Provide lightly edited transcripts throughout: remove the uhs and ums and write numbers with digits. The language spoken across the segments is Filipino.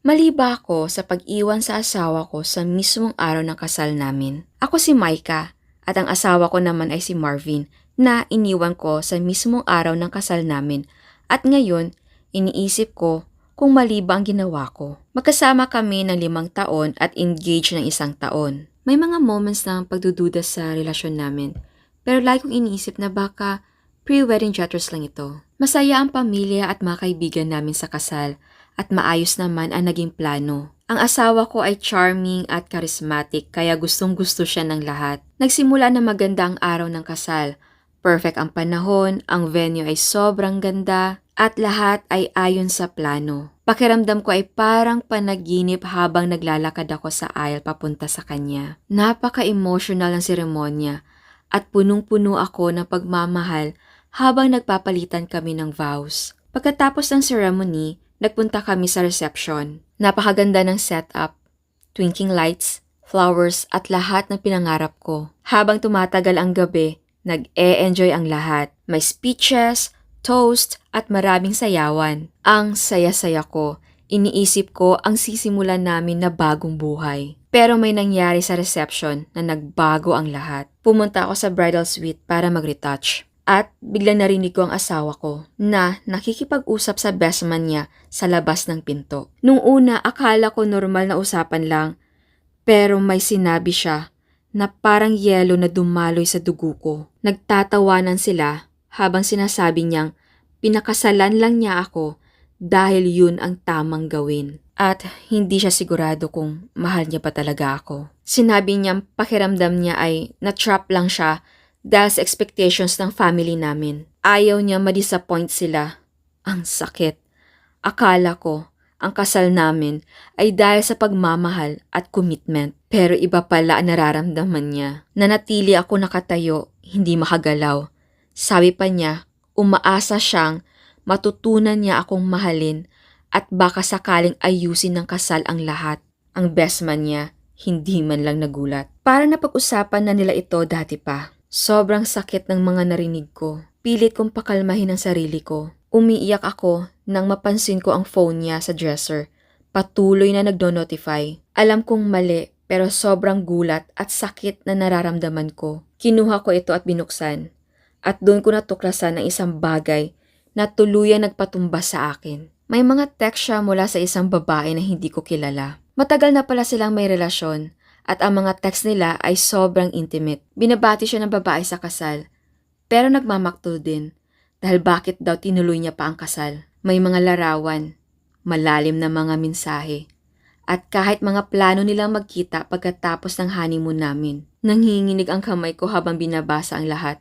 Mali ba ako sa pag-iwan sa asawa ko sa mismong araw ng kasal namin? Ako si Micah at ang asawa ko naman ay si Marvin na iniwan ko sa mismong araw ng kasal namin at ngayon iniisip ko kung mali ba ang ginawa ko. Magkasama kami ng 5 taon at engaged ng 1 taon. May mga moments ng pagdududa sa relasyon namin pero lagi kong iniisip na baka pre-wedding jitters lang ito. Masaya ang pamilya at mga kaibigan namin sa kasal at maayos naman ang naging plano. Ang asawa ko ay charming at charismatic kaya gustong-gusto siya ng lahat. Nagsimula na maganda ang araw ng kasal. Perfect ang panahon, ang venue ay sobrang ganda at lahat ay ayon sa plano. Pakiramdam ko ay parang panaginip habang naglalakad ako sa aisle papunta sa kanya. Napaka-emotional ang seremonya at punong-puno ako ng pagmamahal habang nagpapalitan kami ng vows. Pagkatapos ng ceremony, nagpunta kami sa reception. Napakaganda ng setup, twinkling lights, flowers at lahat ng pinangarap ko. Habang tumatagal ang gabi, nag-e-enjoy ang lahat. May speeches, toast at maraming sayawan. Ang saya-saya ko. Iniisip ko ang sisimulan namin na bagong buhay. Pero may nangyari sa reception na nagbago ang lahat. Pumunta ako sa bridal suite para mag-retouch. At biglang narinig ko ang asawa ko na nakikipag-usap sa best man niya sa labas ng pinto. Nung una, akala ko normal na usapan lang, pero may sinabi siya na parang yelo na dumaloy sa dugo ko. Nagtatawanan sila habang sinasabi niyang pinakasalan lang niya ako dahil yun ang tamang gawin. At hindi siya sigurado kung mahal niya ba talaga ako. Sinabi niyang pakiramdam niya ay na-trap lang siya dahil sa expectations ng family namin. Ayaw niya ma-disappoint sila. Ang sakit. Akala ko, ang kasal namin ay dahil sa pagmamahal at commitment. Pero iba pala ang nararamdaman niya. Nanatili ako nakatayo, hindi makagalaw. Sabi pa niya, umaasa siyang matutunan niya akong mahalin at baka sakaling ayusin ng kasal ang lahat. Ang best man niya, hindi man lang nagulat. Para napag-usapan na nila ito dati pa. Sobrang sakit ng mga narinig ko. Pilit kong pakalmahin ang sarili ko. Umiiyak ako nang mapansin ko ang phone niya sa dresser. Patuloy na nagdo-notify. Alam kong mali pero sobrang gulat at sakit na nararamdaman ko. Kinuha ko ito at binuksan. At doon ko natuklasan ang isang bagay na tuluyan nagpatumba sa akin. May mga text siya mula sa isang babae na hindi ko kilala. Matagal na pala silang may relasyon. At ang mga text nila ay sobrang intimate. Binabati siya ng babae sa kasal. Pero nagmamaktol din dahil bakit daw tinuloy niya pa ang kasal. May mga larawan, malalim na mga mensahe. At kahit mga plano nilang magkita pagkatapos ng honeymoon namin. Nanginginig ang kamay ko habang binabasa ang lahat.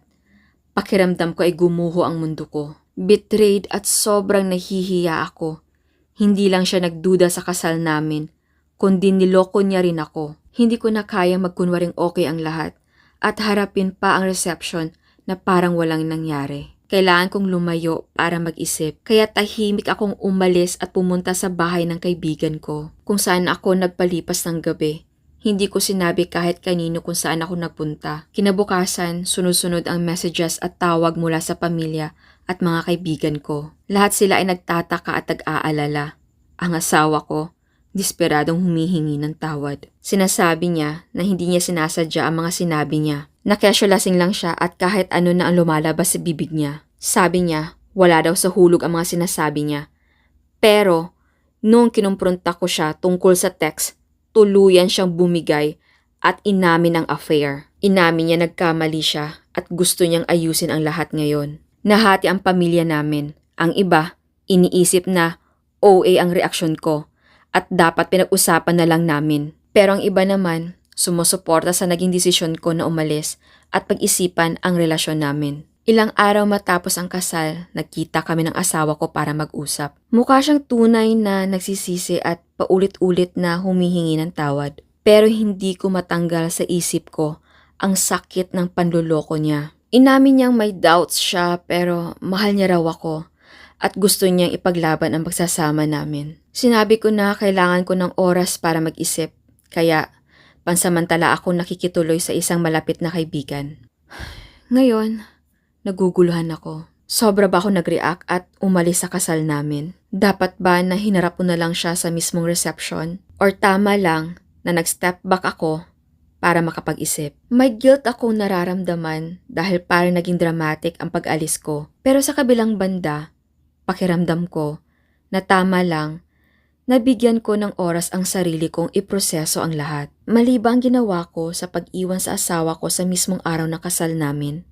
Pakiramdam ko ay gumuho ang mundo ko. Betrayed at sobrang nahihiya ako. Hindi lang siya nagduda sa kasal namin, kundi niloko niya rin ako. Hindi ko na kayang magkunwaring okay ang lahat at harapin pa ang reception na parang walang nangyari. Kailangan kong lumayo para mag-isip kaya tahimik akong umalis at pumunta sa bahay ng kaibigan ko kung saan ako nagpalipas ng gabi. Hindi ko sinabi kahit kanino kung saan ako nagpunta. Kinabukasan, sunod-sunod ang messages at tawag mula sa pamilya at mga kaibigan ko. Lahat sila ay nagtataka at nag-aalala. Ang asawa ko, desperadong humihingi ng tawad. Sinasabi niya na hindi niya sinasadya ang mga sinabi niya. Nakesyo lasing lang siya at kahit ano na ang lumalabas sa bibig niya. Sabi niya, wala daw sa hulog ang mga sinasabi niya. Pero, noong kinumpronta ko siya tungkol sa text, tuluyan siyang bumigay at inamin ang affair. Inamin niya nagkamali siya at gusto niyang ayusin ang lahat ngayon. Nahati ang pamilya namin. Ang iba, iniisip na OA ang reaksyon ko. At dapat pinag-usapan na lang namin. Pero ang iba naman, sumusuporta sa naging desisyon ko na umalis at pag-isipan ang relasyon namin. Ilang araw matapos ang kasal, nagkita kami ng asawa ko para mag-usap. Mukha siyang tunay na nagsisisi at paulit-ulit na humihingi ng tawad. Pero hindi ko matanggal sa isip ko ang sakit ng panluloko niya. Inamin niyang may doubts siya pero mahal niya raw ako. At gusto niyang ipaglaban ang pagsasama namin. Sinabi ko na kailangan ko ng oras para mag-isip, kaya pansamantala ako nakikituloy sa isang malapit na kaibigan. Ngayon, naguguluhan ako. Sobra ba ako nag-react at umalis sa kasal namin? Dapat ba na hinarap ko na lang siya sa mismong reception? Or tama lang na nag-step back ako para makapag-isip? May guilt akong nararamdaman dahil parang naging dramatic ang pag-alis ko. Pero sa kabilang banda, pakiramdam ko na tama lang. Nabigyan ko ng oras ang sarili kong iproseso ang lahat. Mali ba ang ginawa ko sa pag-iwan sa asawa ko sa mismong araw ng kasal namin?